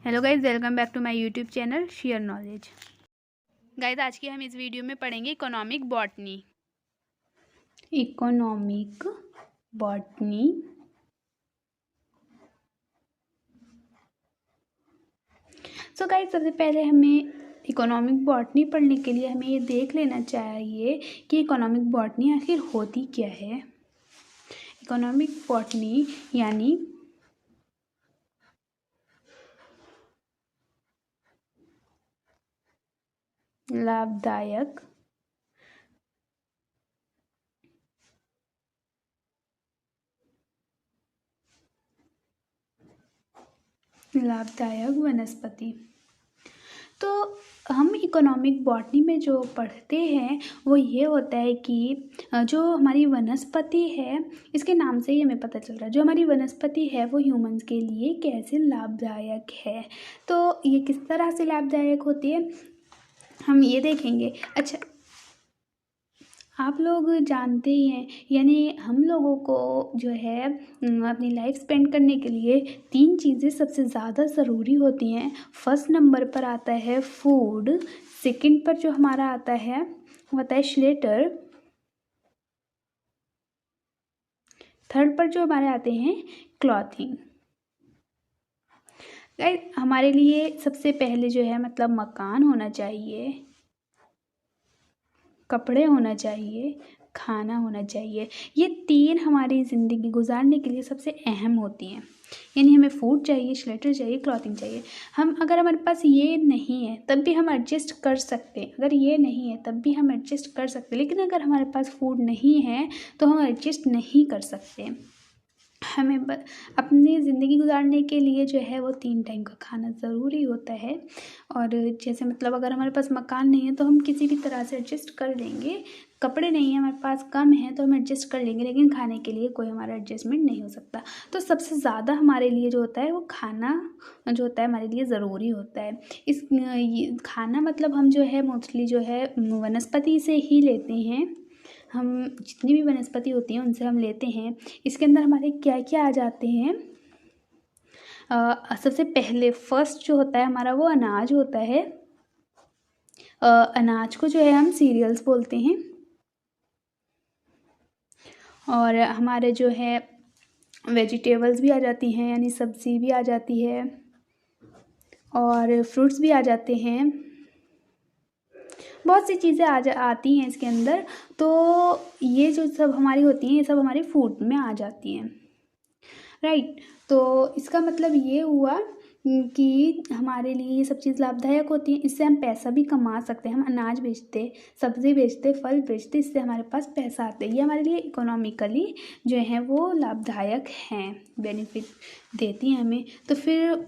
Hello guys, welcome back to my YouTube channel share knowledge. Guys, आज की हम इस वीडियो में पढ़ेंगे economic botany. Economic botany so guys, सबसे पहले हमें इकोनॉमिक बॉटनी पढ़ने के लिए हमें ये देख लेना चाहिए कि इकोनॉमिक बॉटनी आखिर होती क्या है। इकोनॉमिक बॉटनी यानी लाभदायक वनस्पति। तो हम इकोनॉमिक बॉटनी में जो पढ़ते हैं वो ये होता है कि जो हमारी वनस्पति है, इसके नाम से ही हमें पता चल रहा है, जो हमारी वनस्पति है वो ह्यूमंस के लिए कैसे लाभदायक है। तो ये किस तरह से लाभदायक होती है हम ये देखेंगे। अच्छा, आप लोग जानते ही हैं, यानी हम लोगों को जो है अपनी लाइफ स्पेंड करने के लिए 3 चीज़ें सबसे ज़्यादा ज़रूरी होती हैं। फर्स्ट नंबर पर आता है फूड, सेकंड पर जो हमारा आता है वो आता है शेल्टर, थर्ड पर जो हमारे आते हैं क्लॉथिंग। गाइस, हमारे लिए सबसे पहले जो है मतलब मकान होना चाहिए, कपड़े होना चाहिए, खाना होना चाहिए। ये 3 हमारी ज़िंदगी गुजारने के लिए सबसे अहम होती हैं। यानी हमें फूड चाहिए, शेल्टर चाहिए, क्लॉथिंग चाहिए। अगर हमारे पास ये नहीं है तब भी हम एडजस्ट कर सकते हैं, अगर ये नहीं है तब भी हम एडजस्ट कर सकते हैं। लेकिन अगर हमारे पास फूड नहीं है तो हम एडजस्ट नहीं कर सकते। हमें अपनी ज़िंदगी गुजारने के लिए जो है वो 3 टाइम का खाना ज़रूरी होता है। और जैसे मतलब अगर हमारे पास मकान नहीं है तो हम किसी भी तरह से एडजस्ट कर लेंगे, कपड़े नहीं है हमारे पास, कम है तो हम एडजस्ट कर लेंगे, लेकिन खाने के लिए कोई हमारा एडजस्टमेंट नहीं हो सकता। तो सबसे ज़्यादा हमारे लिए जो होता है वो खाना जो होता है हमारे लिए ज़रूरी होता है। ये खाना मतलब हम जो है मोस्टली जो है वनस्पति से ही लेते हैं। हम जितनी भी वनस्पति होती हैं उनसे हम लेते हैं। इसके अंदर हमारे क्या क्या आ जाते हैं। सबसे पहले फर्स्ट जो होता है हमारा वो अनाज होता है। अनाज को जो है हम सीरियल्स बोलते हैं। और हमारे जो है वेजिटेबल्स भी आ जाती हैं, यानी सब्ज़ी भी आ जाती है, और फ्रूट्स भी आ जाते हैं। बहुत सी चीज़ें आती हैं इसके अंदर। तो ये जो सब हमारी होती हैं ये सब हमारे फूड में आ जाती हैं, राइट। तो इसका मतलब ये हुआ कि हमारे लिए ये सब चीज़ लाभदायक होती है। इससे हम पैसा भी कमा सकते हैं। हम अनाज बेचते, सब्ज़ी बेचते, फल बेचते, इससे हमारे पास पैसा आता है। ये हमारे लिए इकोनॉमिकली जो है वो लाभदायक हैं, बेनिफिट देती हैं हमें। तो फिर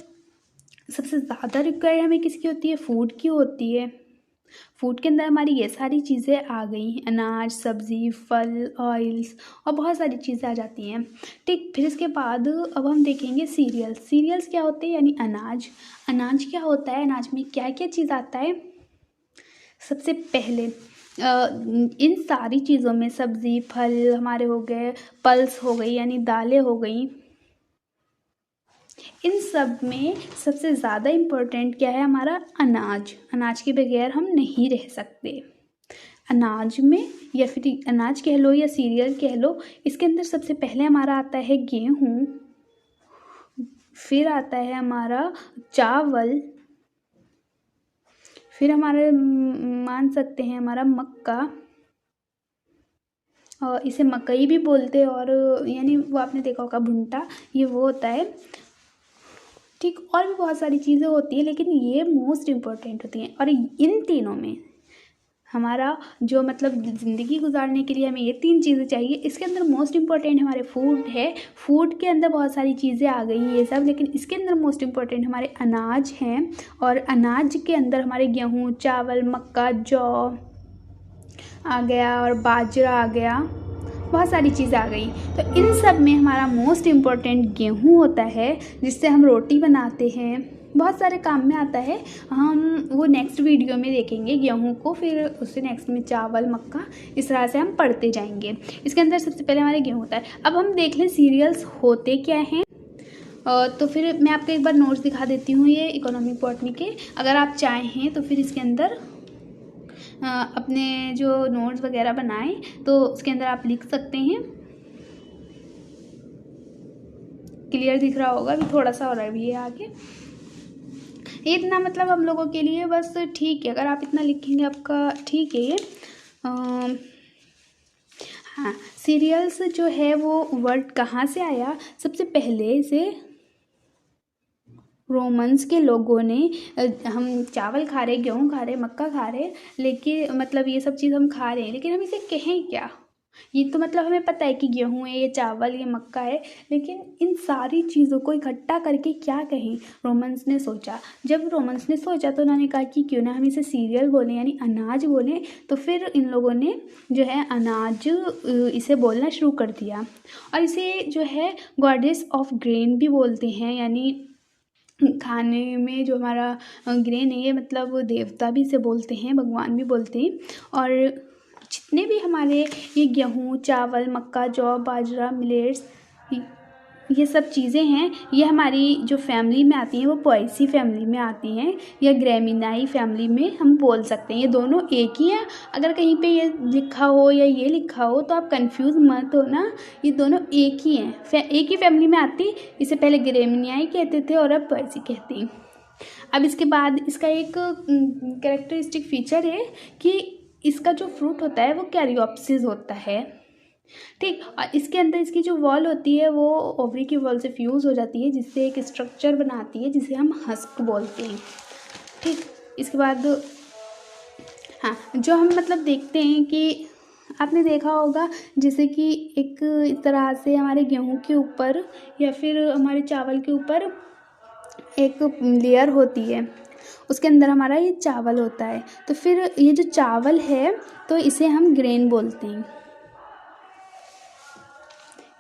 सबसे ज़्यादा रिक्वायर्ड हमें किसकी होती है? फूड की होती है। फूड के अंदर हमारी ये सारी चीज़ें आ गई, अनाज, सब्ज़ी, फल, ऑयल्स और बहुत सारी चीज़ें आ जाती हैं, ठीक। फिर इसके बाद अब हम देखेंगे सीरियल्स। सीरियल्स क्या होते हैं? यानी अनाज। अनाज क्या होता है? अनाज में क्या क्या चीज़ आता है? सबसे पहले इन सारी चीज़ों में सब्ज़ी, फल हमारे हो गए, पल्स हो गई यानी दालें हो गई, इन सब में सबसे ज़्यादा इम्पोर्टेंट क्या है? हमारा अनाज। अनाज के बगैर हम नहीं रह सकते। अनाज में, या फिर अनाज कह लो या सीरियल कह लो, इसके अंदर सबसे पहले हमारा आता है गेहूँ, फिर आता है हमारा चावल, फिर हमारे मान सकते हैं हमारा मक्का, और इसे मकई भी बोलते हैं, और यानी वो आपने देखा होगा भुट्टा, ये वो होता है, ठीक। और भी बहुत सारी चीज़ें होती हैं, लेकिन ये मोस्ट इम्पोर्टेंट होती हैं। और इन तीनों में हमारा जो मतलब ज़िंदगी गुजारने के लिए हमें ये 3 चीज़ें चाहिए। इसके अंदर मोस्ट इम्पॉर्टेंट हमारे फूड है। फूड के अंदर बहुत सारी चीज़ें आ गई ये सब, लेकिन इसके अंदर मोस्ट इम्पॉर्टेंट हमारे अनाज हैं। और अनाज के अंदर हमारे गेहूँ, चावल, मक्का, जौ आ गया, और बाजरा आ गया, बहुत सारी चीज़ें आ गई। तो इन सब में हमारा मोस्ट इम्पॉर्टेंट गेहूँ होता है, जिससे हम रोटी बनाते हैं, बहुत सारे काम में आता है। हम वो नेक्स्ट वीडियो में देखेंगे गेहूँ को, फिर उससे नेक्स्ट में चावल, मक्का, इस तरह से हम पढ़ते जाएंगे। इसके अंदर सबसे पहले हमारे गेहूँ होता है। अब हम देख लें सीरियल्स होते क्या हैं। तो फिर मैं आपको एक बार नोट्स दिखा देती हूँ ये इकोनॉमिक बॉटनी के। अगर आप चाहें तो फिर इसके अंदर अपने जो नोट्स वगैरह बनाएं तो उसके अंदर आप लिख सकते हैं। क्लियर दिख रहा होगा, अभी थोड़ा सा और भी है आगे। इतना मतलब हम लोगों के लिए बस ठीक है, अगर आप इतना लिखेंगे आपका ठीक है ये। हाँ, सीरियल्स जो है वो वर्ड कहाँ से आया? सबसे पहले से रोमन्स के लोगों ने हम चावल खा रहे, गेहूँ खा रहे, मक्का खा रहे, लेकिन मतलब ये सब चीज़ हम खा रहे हैं, लेकिन हम इसे कहें क्या? ये तो मतलब हमें पता है कि गेहूँ है, ये चावल, ये मक्का है, लेकिन इन सारी चीज़ों को इकट्ठा करके क्या कहें? रोमन्स ने सोचा। जब रोमन्स ने सोचा तो उन्होंने कहा कि क्यों ना हम इसे सीरियल बोलें, यानी अनाज बोलें। तो फिर इन लोगों ने जो है अनाज इसे बोलना शुरू कर दिया। और इसे जो है गॉडेस ऑफ ग्रेन भी बोलते हैं, यानी खाने में जो हमारा ग्रेन है, ये मतलब देवता भी इसे बोलते हैं, भगवान भी बोलते हैं। और जितने भी हमारे ये गेहूँ, चावल, मक्का, जौ, बाजरा, मिलेट्स, ये सब चीज़ें हैं, ये हमारी जो फैमिली में आती हैं वो पोएसी फैमिली में आती हैं, या ग्रेमिनाई फैमिली में हम बोल सकते हैं। ये दोनों एक ही हैं। अगर कहीं पे ये लिखा हो या ये लिखा हो तो आप कंफ्यूज मत हो ना, ये दोनों एक ही हैं, एक ही फैमिली में आती। इसे पहले ग्रेमिनाई कहते थे और अब पोएसी कहते हैं। अब इसके बाद इसका एक कैरेक्टरिस्टिक फीचर है कि इसका जो फ्रूट होता है वो कैरियोप्सिस होता है, ठीक। और इसके अंदर इसकी जो वॉल होती है वो ओवरी की वॉल से फ्यूज़ हो जाती है, जिससे एक स्ट्रक्चर बनाती है जिसे हम हस्क बोलते हैं, ठीक। इसके बाद हाँ, जो हम मतलब देखते हैं कि आपने देखा होगा जैसे कि एक इस तरह से हमारे गेहूं के ऊपर या फिर हमारे चावल के ऊपर एक लेयर होती है, उसके अंदर हमारा ये चावल होता है। तो फिर ये जो चावल है तो इसे हम ग्रेन बोलते हैं,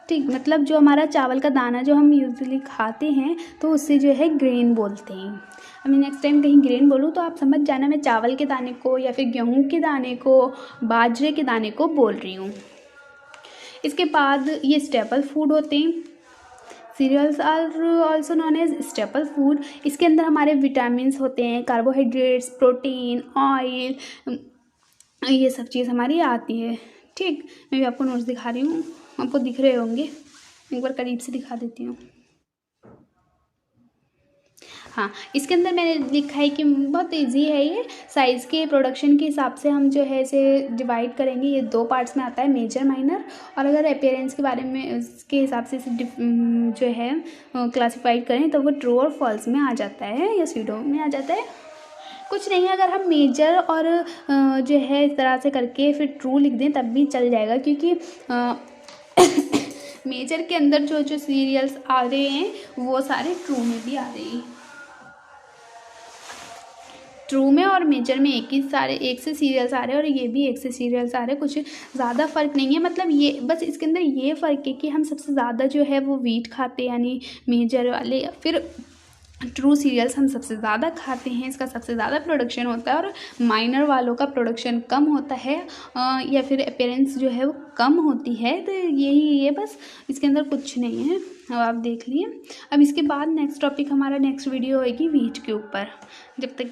ठीक। मतलब जो हमारा चावल का दाना जो हम यूजुअली खाते हैं तो उससे जो है ग्रेन बोलते हैं। अब मैं नेक्स्ट टाइम कहीं ग्रेन बोलूँ तो आप समझ जाना मैं चावल के दाने को या फिर गेहूं के दाने को, बाजरे के दाने को बोल रही हूँ। इसके बाद ये स्टेपल फूड होते हैं। Cereals are also known as staple food. इसके अंदर हमारे विटामिन्स होते हैं, कार्बोहाइड्रेट्स, प्रोटीन, ऑयल, ये सब चीज़ हमारी आती है, ठीक। मैं भी आपको नोट्स दिखा रही हूँ, आपको दिख रहे होंगे, एक बार करीब से दिखा देती हूँ। हाँ, इसके अंदर मैंने लिखा है कि बहुत इजी है ये। साइज़ के प्रोडक्शन के हिसाब से हम जो है इसे डिवाइड करेंगे। ये 2 पार्ट्स में आता है, मेजर, माइनर। और अगर अपीयरेंस के बारे में उसके हिसाब से इसे जो है क्लासिफाइड करें तो वो ट्रू और फॉल्स में आ जाता है या स्यूडो में आ जाता है। कुछ नहीं, अगर हम मेजर और जो है इस तरह से करके फिर ट्रू लिख दें तब भी चल जाएगा, क्योंकि मेजर के अंदर जो जो सीरियल्स आ रहे हैं वो सारे ट्रू में भी आ रहे हैं। ट्रू में और मेजर में एक से सीरियल्स आ रहे हैं और ये भी एक से सीरियल्स आ रहे हैं, कुछ ज़्यादा फ़र्क नहीं है। मतलब ये बस इसके अंदर ये फ़र्क है कि हम सबसे ज़्यादा जो है वो वीट खाते हैं, यानी मेजर वाले। फिर ट्रू सीरियल्स हम सबसे ज़्यादा खाते हैं, इसका सबसे ज़्यादा प्रोडक्शन होता है, और माइनर वालों का प्रोडक्शन कम होता है या फिर अपीयरेंस जो है वो कम होती है। तो यही है बस, इसके अंदर कुछ नहीं है। अब आप देख लिए। अब इसके बाद नेक्स्ट टॉपिक हमारा नेक्स्ट वीडियो होएगी वीट के ऊपर। जब तक